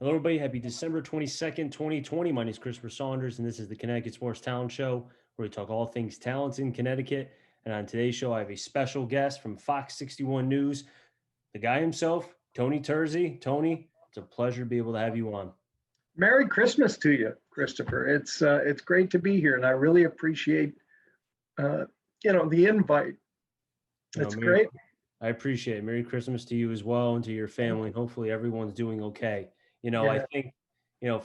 Hello, everybody. Happy December 22nd, 2020. My name is Christopher Saunders, and this is the Connecticut Sports Talent Show, where we talk all things talents in Connecticut. And on today's show, I have a special guest from Fox61 News, the guy himself, Tony Terzi. Tony, it's a pleasure to be able to have you on. Merry Christmas to you, Christopher. It's great to be here, and I really appreciate the invite. It's great. I appreciate it. Merry Christmas to you as well and to your family. And hopefully everyone's doing okay. I think,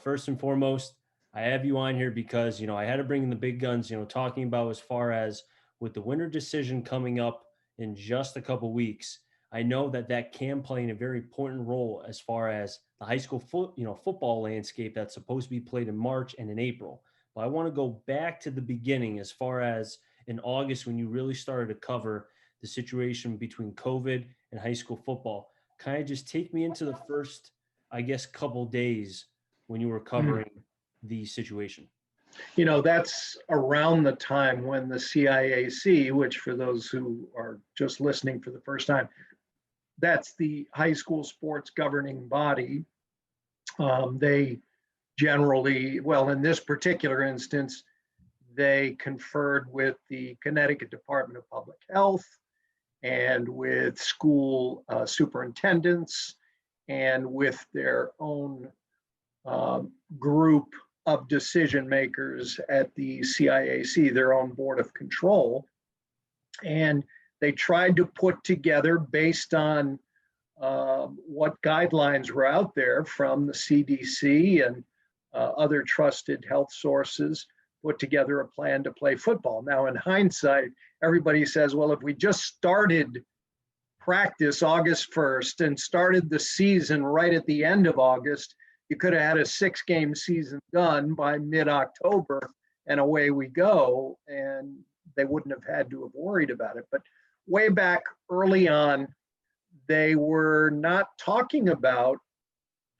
first and foremost, I have you on here because, I had to bring in the big guns, talking about as far as with the winter decision coming up in just a couple weeks. I know that can play in a very important role as far as the high school football landscape that's supposed to be played in March and in April. But I want to go back to the beginning as far as in August when you really started to cover the situation between COVID and high school football. Kind of just take me into the first, I guess, couple days when you were covering the situation. That's around the time when the CIAC, which for those who are just listening for the first time, that's the high school sports governing body. They generally, well, in this particular instance, they conferred with the Connecticut Department of Public Health and with school superintendents and with their own group of decision makers at the CIAC, their own board of control. And they tried to put together, based on what guidelines were out there from the CDC and other trusted health sources, put together a plan to play football. Now, in hindsight, everybody says, well, if we just started practice August 1st and started the season right at the end of August, you could have had a 6-game season done by mid-October, and away we go, and they wouldn't have had to have worried about it. But way back early on, they were not talking about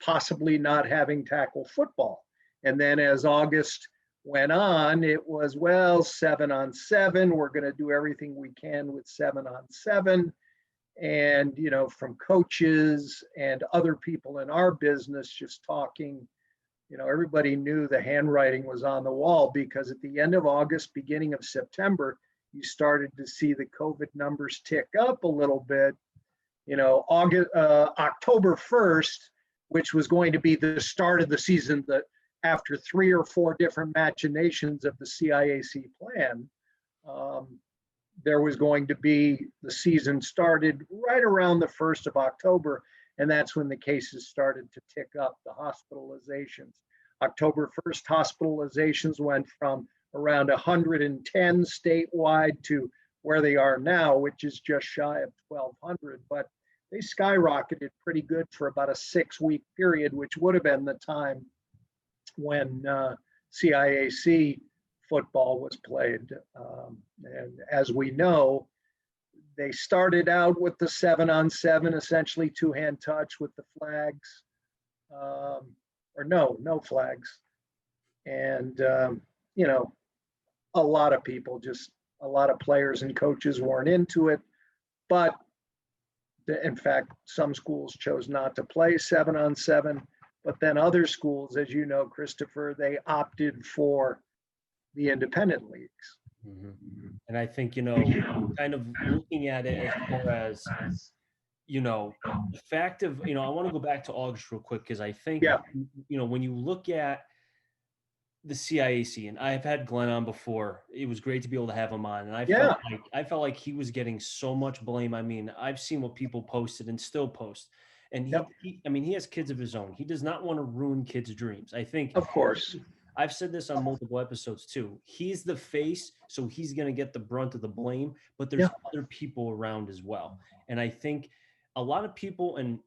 possibly not having tackle football. And then as August went on, it was, well, 7-on-7. We're going to do everything we can with 7-on-7. And, from coaches and other people in our business just talking, everybody knew the handwriting was on the wall, because at the end of August, beginning of September, you started to see the COVID numbers tick up a little bit. October 1st, which was going to be the start of the season, that after 3 or 4 different machinations of the CIAC plan, there was going to be, the season started right around the 1st of October, and that's when the cases started to tick up, the hospitalizations. October 1st, hospitalizations went from around 110 statewide to where they are now, which is just shy of 1,200, but they skyrocketed pretty good for about a 6-week period, which would have been the time when CIAC football was played. And as we know, they started out with the 7-on-7, essentially 2-hand touch with the flags, or no flags. And, a lot of people, a lot of players and coaches weren't into it. But in fact, some schools chose not to play 7-on-7. But then other schools, as you know, Christopher, they opted for the independent leagues. Mm-hmm. And I think, kind of looking at it as far as, the fact of, I want to go back to August real quick, because I think, when you look at the CIAC, and I've had Glenn on before, it was great to be able to have him on. And I felt like he was getting so much blame. I mean, I've seen what people posted and still post. And he has kids of his own. He does not want to ruin kids' dreams. I think, of course, I've said this on multiple episodes too. He's the face, so he's going to get the brunt of the blame, but there's other people around as well. And I think a lot of people, and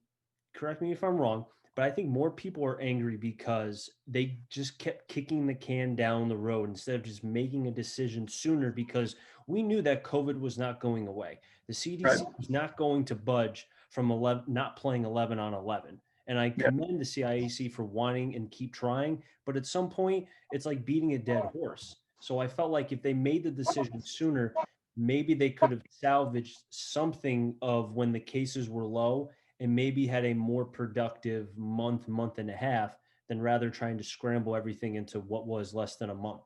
correct me if I'm wrong, but I think more people are angry because they just kept kicking the can down the road instead of just making a decision sooner, because we knew that COVID was not going away. The CDC was not going to budge from not playing 11-on-11. And I commend the CIAC for wanting and keep trying, but at some point it's like beating a dead horse. So I felt like if they made the decision sooner, maybe they could have salvaged something of when the cases were low and maybe had a more productive month and a half than rather trying to scramble everything into what was less than a month.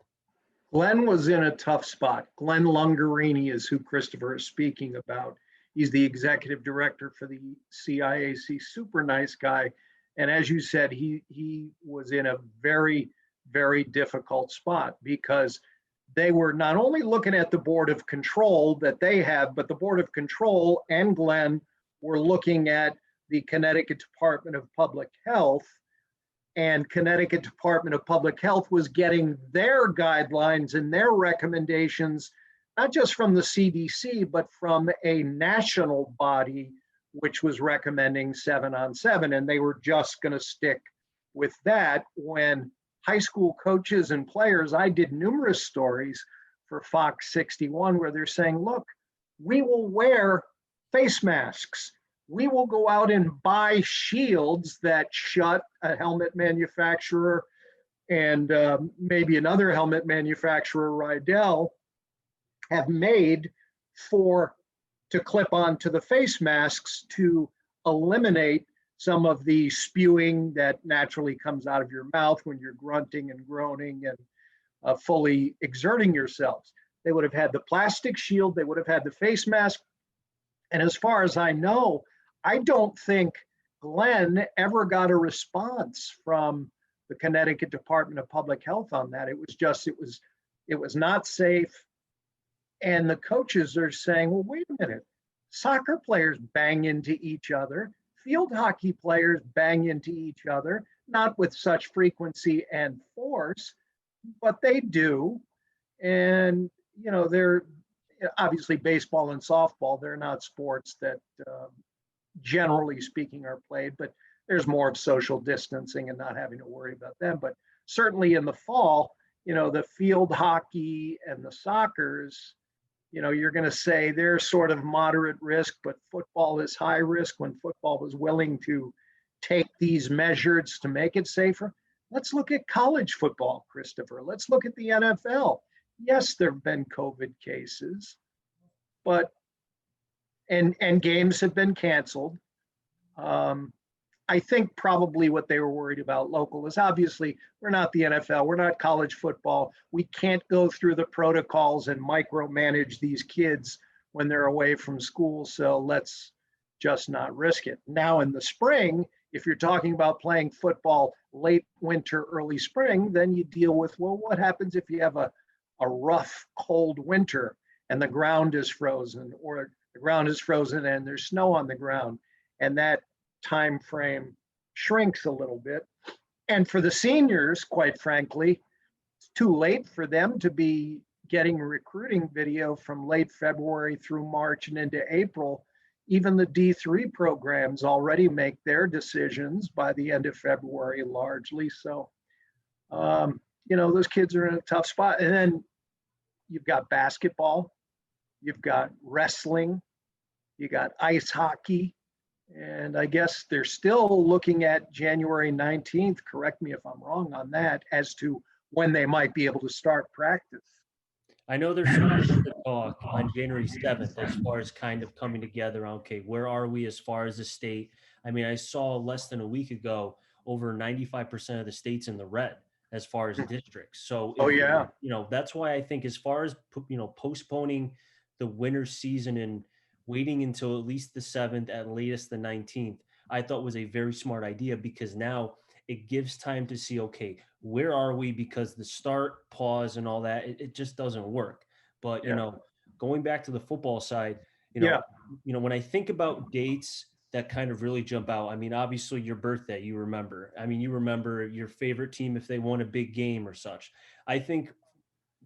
Glenn was in a tough spot. Glenn Lungarini is who Christopher is speaking about. He's the executive director for the CIAC, super nice guy. And as you said, he was in a very, very difficult spot because they were not only looking at the board of control that they have, but the board of control and Glenn were looking at the Connecticut Department of Public Health, and Connecticut Department of Public Health was getting their guidelines and their recommendations, not just from the CDC, but from a national body, which was recommending 7-on-7. And they were just going to stick with that when high school coaches and players, I did numerous stories for Fox61 where they're saying, look, we will wear face masks. We will go out and buy shields that shut a helmet manufacturer and maybe another helmet manufacturer, Rydell, have made to clip onto the face masks to eliminate some of the spewing that naturally comes out of your mouth when you're grunting and groaning and fully exerting yourselves. They would have had the plastic shield, they would have had the face mask. And as far as I know, I don't think Glenn ever got a response from the Connecticut Department of Public Health on that. It was just, it was not safe. And the coaches are saying, well, wait a minute, soccer players bang into each other, field hockey players bang into each other, not with such frequency and force, but they do. And, you know, they're obviously baseball and softball, they're not sports that generally speaking are played, but there's more of social distancing and not having to worry about them. But certainly in the fall, you know, the field hockey and the soccers, you know, you're going to say they're sort of moderate risk, but football is high risk when football was willing to take these measures to make it safer. Let's look at college football, Christopher. Let's look at the NFL. Yes, there have been COVID cases, but and games have been canceled. I think probably what they were worried about local is obviously we're not the NFL, we're not college football. We can't go through the protocols and micromanage these kids when they're away from school. So let's just not risk it. Now in the spring, if you're talking about playing football late winter, early spring, then you deal with, well, what happens if you have a rough, cold winter and the ground is frozen, or the ground is frozen and there's snow on the ground, and that time frame shrinks a little bit. And for the seniors, quite frankly, it's too late for them to be getting recruiting video from late February through March and into April. Even the D3 programs already make their decisions by the end of February largely. So, you know, those kids are in a tough spot. And then you've got basketball, you've got wrestling, you got ice hockey, and I guess they're still looking at January 19th, correct me if I'm wrong on that, as to when they might be able to start practice. I know there's some talk on January 7th as far as kind of coming together. Okay, where are we as far as the state? I mean, I saw less than a week ago, over 95% of the states in the red as far as districts. So, yeah, you know, that's why I think as far as, you know, postponing the winter season and waiting until at least the 7th, at latest the 19th, I thought was a very smart idea, because now it gives time to see, okay, where are we? Because the start, pause, and all that, it just doesn't work. But, you know, going back to the football side, you know, when I think about dates that kind of really jump out, I mean, obviously your birthday, you remember. I mean, you remember your favorite team if they won a big game or such. I think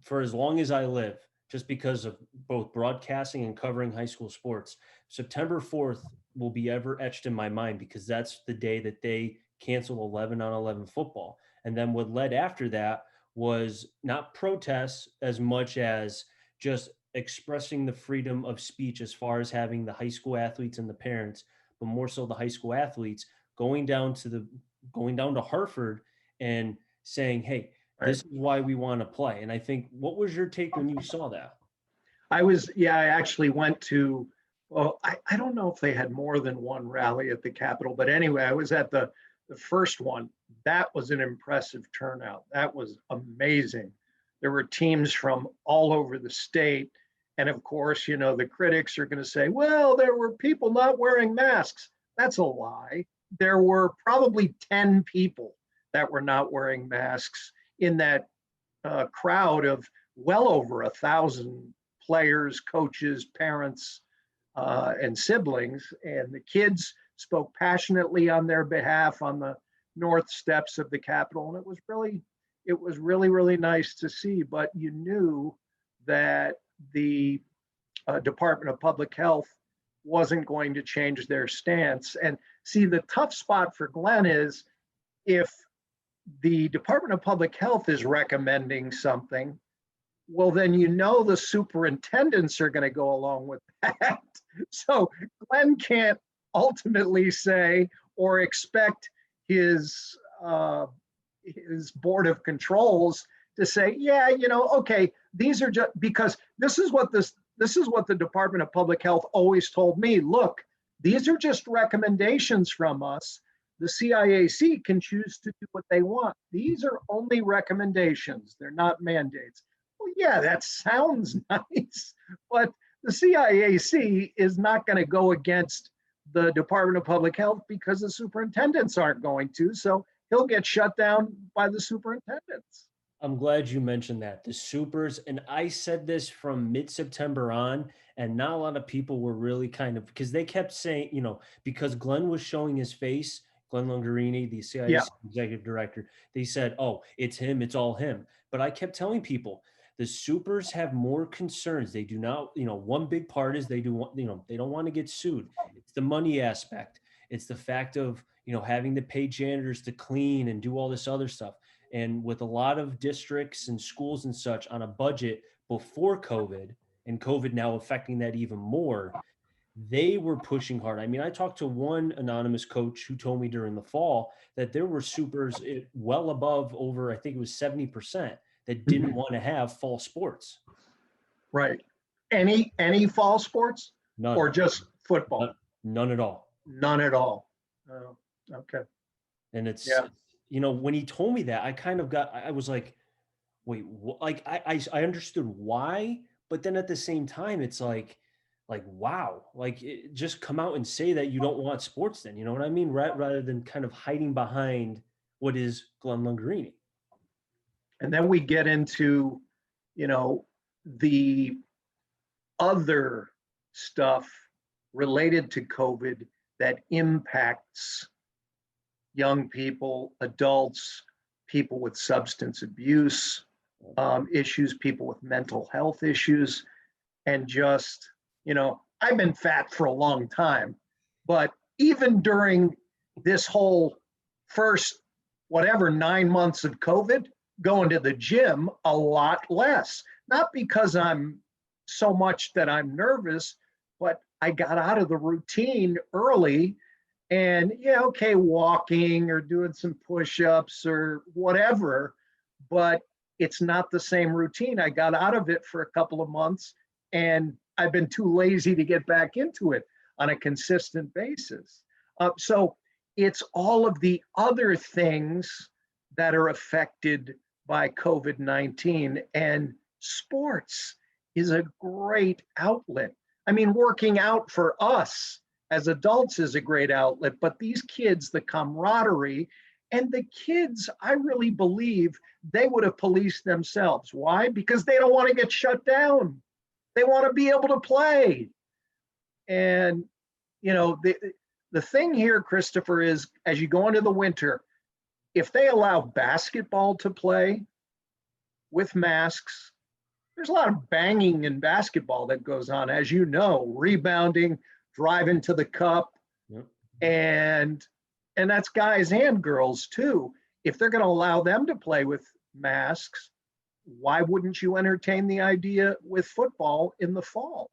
for as long as I live, just because of both broadcasting and covering high school sports, September 4th will be ever etched in my mind, because that's the day that they canceled 11-on-11 football. And then what led after that was not protests as much as just expressing the freedom of speech, as far as having the high school athletes and the parents, but more so the high school athletes going down to Hartford and saying, hey, this is why we want to play. And I think, what was your take when you saw that? I actually went to Well, I don't know if they had more than one rally at the Capitol, but anyway, I was at the first one. That was an impressive turnout. That was amazing. There were teams from all over the state. And of course, the critics are going to say, well, there were people not wearing masks. That's a lie. There were probably 10 people that were not wearing masks in that crowd of well over 1,000 players, coaches, parents, and siblings. And the kids spoke passionately on their behalf on the north steps of the Capitol, and it was really, really nice to see. But you knew that the Department of Public Health wasn't going to change their stance. And see, the tough spot for Glenn is if the Department of Public Health is recommending something, well, then the superintendents are going to go along with that. So Glenn can't ultimately say or expect his board of controls to say, yeah, okay, these are just because this is what the Department of Public Health always told me. Look, these are just recommendations from us. The CIAC can choose to do what they want. These are only recommendations. They're not mandates. Well, yeah, that sounds nice, but the CIAC is not going to go against the Department of Public Health because the superintendents aren't going to. So he'll get shut down by the superintendents. I'm glad you mentioned that. The supers, and I said this from mid-September on, and not a lot of people were really kind of, because they kept saying, because Glenn was showing his face, Glenn Longarini, the CIAC executive director, they said, oh, it's him, it's all him. But I kept telling people, the supers have more concerns. They do not, one big part is they don't want to get sued. It's the money aspect. It's the fact of, having to pay janitors to clean and do all this other stuff. And with a lot of districts and schools and such on a budget before COVID, and COVID now affecting that even more, they were pushing hard. I mean, I talked to one anonymous coach who told me during the fall that there were supers well above over, I think it was 70%, that didn't want to have fall sports. Right. Any fall sports? None. Or just football? None at all. None at all. Oh, okay. And it's, when he told me that, I was like, wait, like I understood why, but then at the same time, it's like, wow, just come out and say that you don't want sports then, you know what I mean? Rather than kind of hiding behind what is Glenn Longarini. And then we get into, the other stuff related to COVID that impacts young people, adults, people with substance abuse issues, people with mental health issues, and just, I've been fat for a long time, but even during this whole first, 9 months of COVID, going to the gym a lot less, not because I'm so much that I'm nervous, but I got out of the routine early. And walking or doing some push-ups or whatever, but it's not the same routine. I got out of it for a couple of months and I've been too lazy to get back into it on a consistent basis. So it's all of the other things that are affected by COVID-19, and sports is a great outlet. I mean, working out for us as adults is a great outlet, but these kids, the camaraderie, and the kids, I really believe they would have policed themselves. Why? Because they don't want to get shut down. They want to be able to play. And, the thing here, Christopher, is as you go into the winter, if they allow basketball to play with masks, there's a lot of banging in basketball that goes on, as you know, rebounding, driving to the cup, and that's guys and girls too. If they're going to allow them to play with masks, why wouldn't you entertain the idea with football in the fall?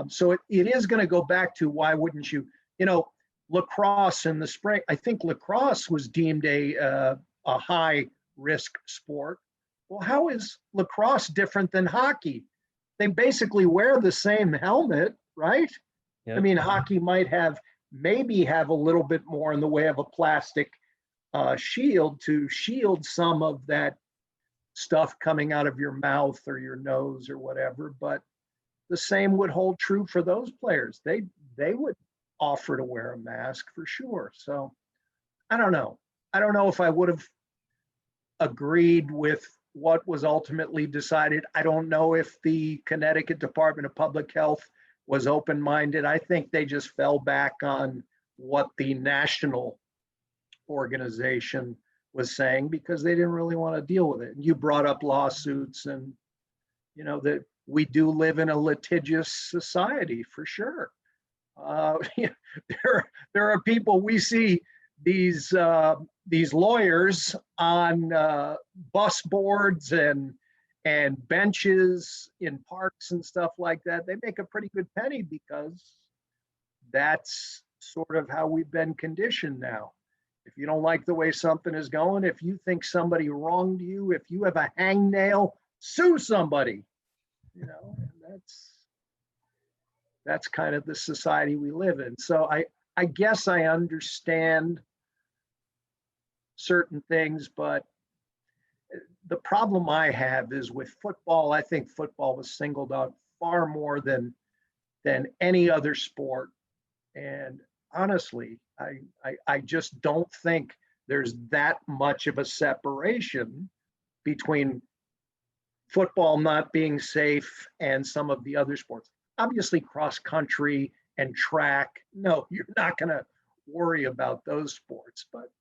So it is going to go back to why wouldn't you? Lacrosse in the spring. I think lacrosse was deemed a high risk sport. Well, how is lacrosse different than hockey? They basically wear the same helmet, right? I mean, hockey might maybe have a little bit more in the way of a plastic shield to shield some of that stuff coming out of your mouth or your nose or whatever. But the same would hold true for those players. They would offer to wear a mask for sure. So I don't know. I don't know if I would have agreed with what was ultimately decided. I don't know if the Connecticut Department of Public Health was open-minded. I think they just fell back on what the national organization was saying because they didn't really want to deal with it. And you brought up lawsuits, and that we do live in a litigious society for sure. There are people we see these lawyers on bus boards and benches in parks and stuff like that. They make a pretty good penny because that's sort of how we've been conditioned now. If you don't like the way something is going, if you think somebody wronged you, if you have a hangnail, sue somebody. That's kind of the society we live in. So I guess I understand certain things, but the problem I have is with football. I think football was singled out far more than any other sport. And honestly, I just don't think there's that much of a separation between football not being safe and some of the other sports. Obviously, cross country and track, no, you're not going to worry about those sports. But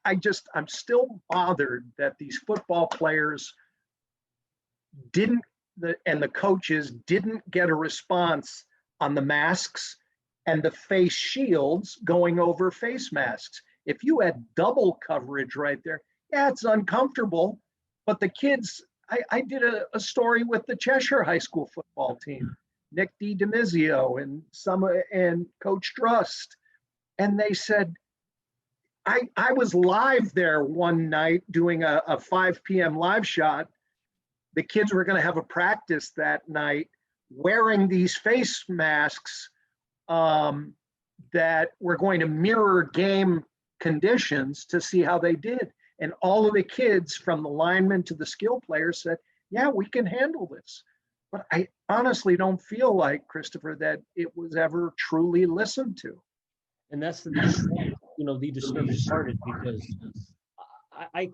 I'm still bothered that these football players and the coaches didn't get a response on the masks and the face shields going over face masks. If you had double coverage right there, yeah, it's uncomfortable. But the kids, I did a story with the Cheshire High School football team, Nick DiMizio and Coach Drust, and they said, I was live there one night doing a 5 p.m. live shot. The kids were going to have a practice that night wearing these face masks that were going to mirror game conditions to see how they did. And all of the kids from the linemen to the skill players said, yeah, we can handle this. But I honestly don't feel like, Christopher, that it was ever truly listened to. And that's the disturbing part is because I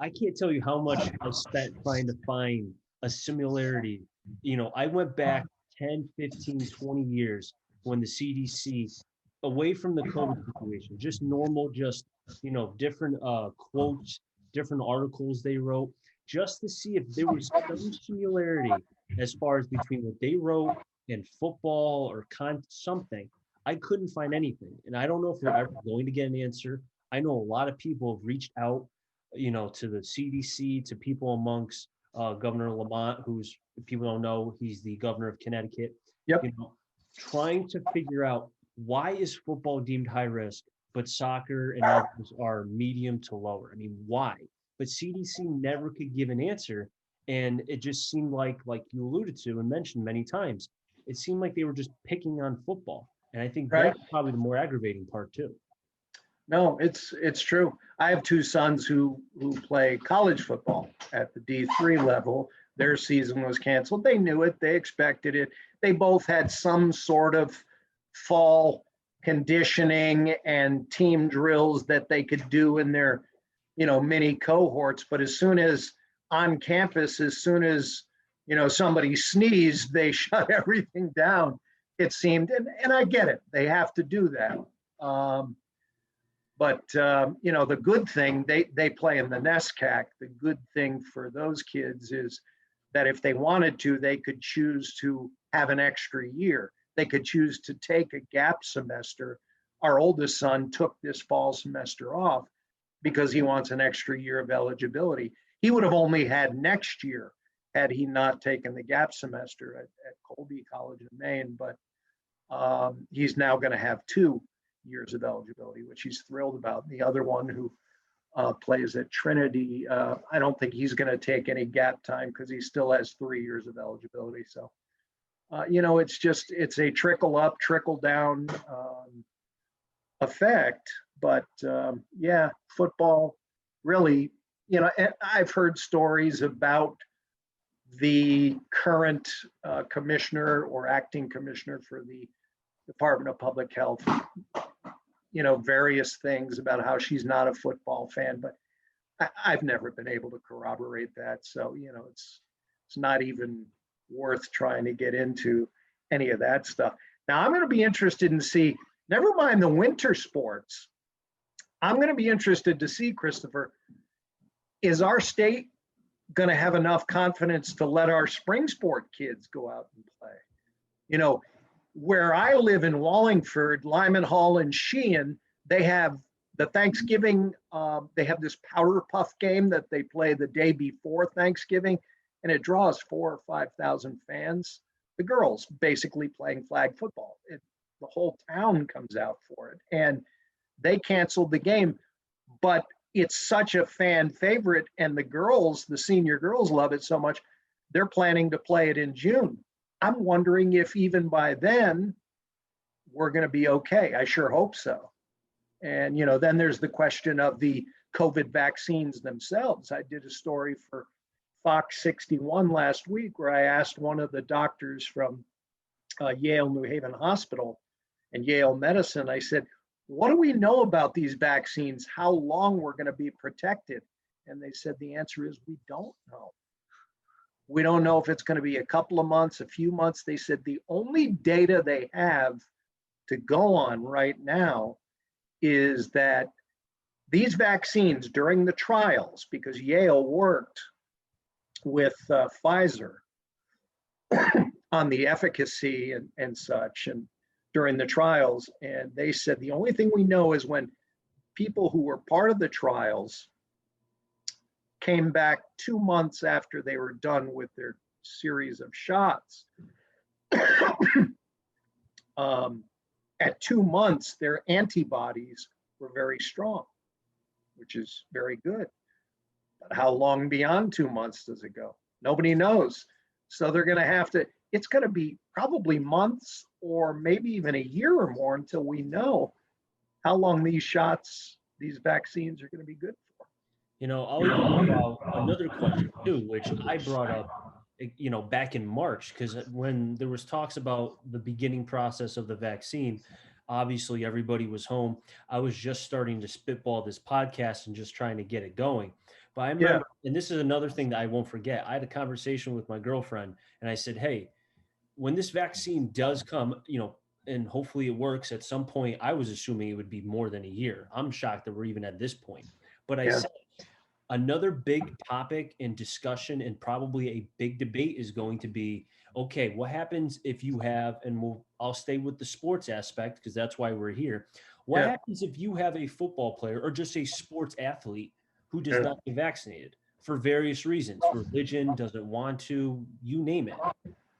can't tell you how much I spent trying to find a similarity. I went back 10, 15, 20 years when the CDC, away from the COVID situation, just normal, different quotes, different articles they wrote, just to see if there was some similarity as far as between what they wrote and football or something. I couldn't find anything. And I don't know if we're ever going to get an answer. I know a lot of people have reached out, to the CDC, to people amongst Governor Lamont, who's, if people don't know, he's the governor of Connecticut. Yep. Trying to figure out why is football deemed high risk, but soccer and others are medium to lower. I mean, why? But CDC never could give an answer. And it just seemed like you alluded to and mentioned many times, it seemed like they were just picking on football. And I think that's probably the more aggravating part too. No, it's true. I have two sons who play college football at the D3 level. Their season was canceled. They knew it. They expected it. They both had some sort of fall conditioning and team drills that they could do in their, mini cohorts. But as soon as on campus, as soon as, somebody sneezed, they shut everything down, it seemed. And I get it. They have to do that. But the good thing, they play in the NESCAC. The good thing for those kids is that if they wanted to, they could choose to have an extra year. They could choose to take a gap semester. Our oldest son took this fall semester off because he wants an extra year of eligibility. He would have only had next year had he not taken the gap semester at Colby College in Maine. But he's now going to have 2 years of eligibility, which he's thrilled about. The other one who plays at Trinity, I don't think he's going to take any gap time because he still has 3 years of eligibility. So It's a trickle up, trickle down effect. But yeah, football really, and I've heard stories about the current commissioner or acting commissioner for the Department of Public Health, various things about how she's not a football fan, but I've never been able to corroborate that. So, it's not even worth trying to get into any of that stuff. Now, I'm going to be interested in see, never mind the winter sports. I'm going to be interested to see, Christopher, is our state going to have enough confidence to let our spring sport kids go out and play? Where I live in Wallingford, Lyman Hall and Sheehan, they have the Thanksgiving, they have this powder puff game that they play the day before Thanksgiving, and it draws 4,000 or 5,000 fans. The girls basically playing flag football. The whole town comes out for it, and they canceled the game, but it's such a fan favorite, and the senior girls love it so much, they're planning to play it in June. I'm wondering if even by then we're going to be okay. I sure hope so. And, then there's the question of the COVID vaccines themselves. I did a story for Fox61 last week where I asked one of the doctors from Yale New Haven Hospital and Yale Medicine, I said, what do we know about these vaccines? How long we're going to be protected? And they said the answer is we don't know. We don't know if it's going to be a couple of months, a few months. They said the only data they have to go on right now is that these vaccines during the trials, because Yale worked with Pfizer on the efficacy and such, and during the trials, and they said the only thing we know is when people who were part of the trials came back 2 months after they were done with their series of shots. At 2 months, their antibodies were very strong, which is very good. But how long beyond 2 months does it go? Nobody knows. So they're going to have to, it's going to be probably months or maybe even a year or more until we know how long these shots, these vaccines are going to be good for. I'll even throw out another question too, which I brought up, back in March, because when there was talks about the beginning process of the vaccine, obviously everybody was home. I was just starting to spitball this podcast and just trying to get it going. But I remember, and this is another thing that I won't forget. I had a conversation with my girlfriend and I said, hey, when this vaccine does come, and hopefully it works at some point, I was assuming it would be more than a year. I'm shocked that we're even at this point. But I said, another big topic and discussion and probably a big debate is going to be, okay, what happens if you have, and I'll stay with the sports aspect because that's why we're here. What happens if you have a football player or just a sports athlete who does not get vaccinated for various reasons, religion, doesn't want to, you name it?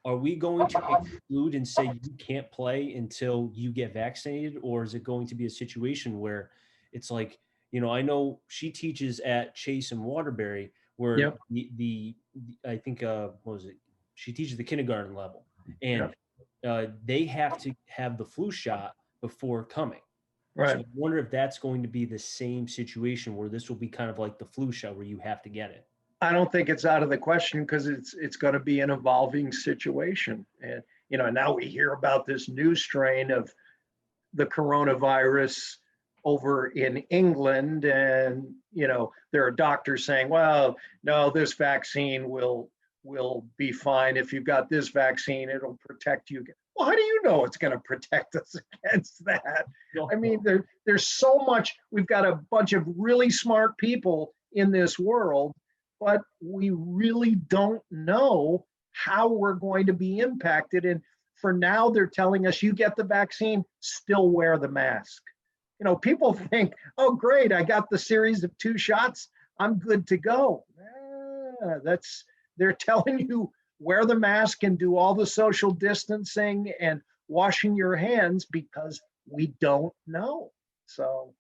Are we going to exclude and say you can't play until you get vaccinated? Or is it going to be a situation where it's like, I know she teaches at Chase and Waterbury where I think, what was it? She teaches the kindergarten level, and they have to have the flu shot before coming. Right. So I wonder if that's going to be the same situation where this will be kind of like the flu shot where you have to get it. I don't think it's out of the question because it's going to be an evolving situation. And, now we hear about this new strain of the coronavirus over in England, and there are doctors saying, well, no, this vaccine will be fine. If you've got this vaccine, it'll protect you. Well, how do you know it's going to protect us against that? I mean, there's so much. We've got a bunch of really smart people in this world, but we really don't know how we're going to be impacted. And for now, they're telling us you get the vaccine, still wear the mask. People think, oh, great, I got the series of 2 shots, I'm good to go. They're telling you wear the mask and do all the social distancing and washing your hands because we don't know. So,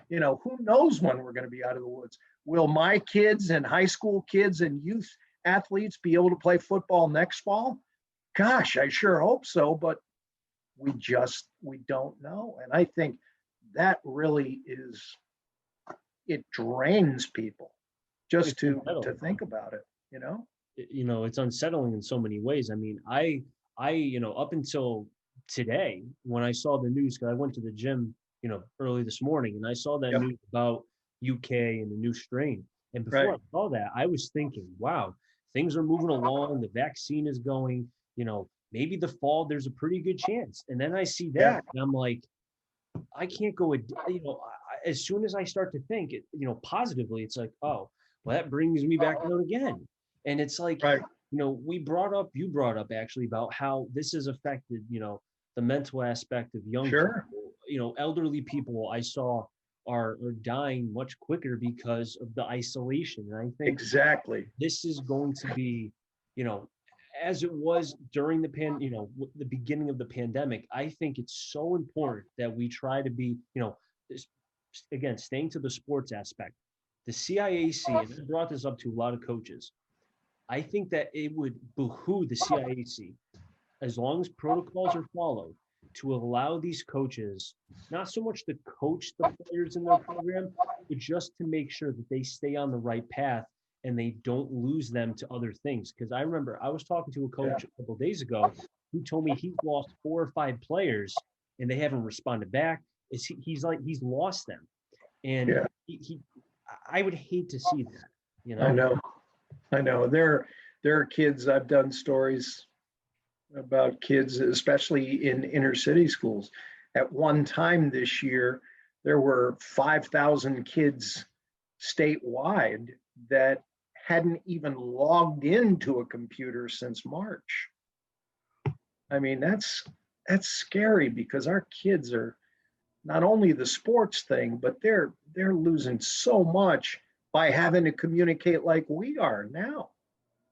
who knows when we're going to be out of the woods? Will my kids and high school kids and youth athletes be able to play football next fall? Gosh, I sure hope so, but we don't know. And I think that really it drains people just It's to unsettling. think about it, you know? It's unsettling in so many ways. I mean, up until today, when I saw the news, because I went to the gym, early this morning, and I saw that Yep. news about UK and the new strain. And before I Right. saw that, I was thinking, wow, things are moving along. The vaccine is going, maybe the fall, there's a pretty good chance. And then I see Yeah. that, and I'm like, I can't go, as soon as I start to think it, positively, it's like, oh, well, that brings me back down again. And it's like, Right. you brought up actually about how this has affected, the mental aspect of young Sure. people, elderly people I saw are dying much quicker because of the isolation. And I think Exactly. this is going to be, you know, as it was during the beginning of the pandemic. I think it's so important that we try to be, this, again, staying to the sports aspect. The CIAC, and I brought this up to a lot of coaches. I think that it would behoove the CIAC, as long as protocols are followed, to allow these coaches not so much to coach the players in their program, but just to make sure that they stay on the right path and they don't lose them to other things. Because I remember I was talking to a Yeah. coach a couple of days ago who told me he's lost 4 or 5 players and they haven't responded back. He's lost them, and Yeah. I would hate to see that. You I know, know. I know. There are kids, I've done stories about kids, especially in inner city schools. At one time this year, there were 5,000 kids statewide that hadn't even logged into a computer since March. I mean, that's scary because our kids are not only the sports thing, but they're losing so much by having to communicate like we are now,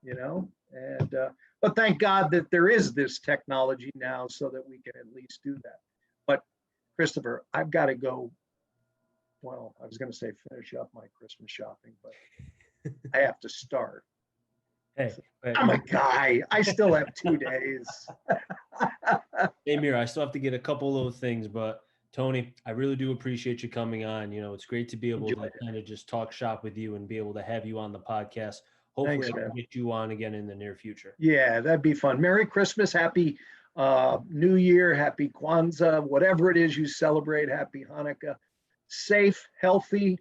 you know. And but thank God that there is this technology now so that we can at least do that. But Christopher, I've got to go. Well, I was going to say finish up my Christmas shopping, but I have to start. hey, I'm a guy. I still have 2 days. hey, Mira, I still have to get a couple of those things, but Tony, I really do appreciate you coming on. It's great to be able Enjoy to it. kind of just talk shop with you and be able to have you on the podcast. Hopefully, Thanks, I can man. get you on again in the near future. Yeah, that'd be fun. Merry Christmas, happy New Year, happy Kwanzaa, whatever it is you celebrate, happy Hanukkah. Safe, healthy,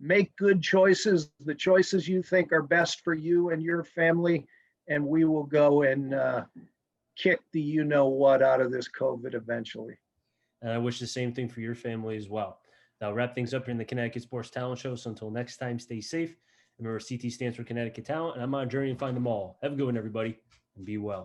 make good choices, the choices you think are best for you and your family, and we will go and kick the you know what out of this COVID eventually. And I wish the same thing for your family as well. That'll wrap things up here in the Connecticut Sports Talent Show. So until next time, stay safe. Remember, CT stands for Connecticut Talent, and I'm on a journey to find them all. Have a good one, everybody, and be well.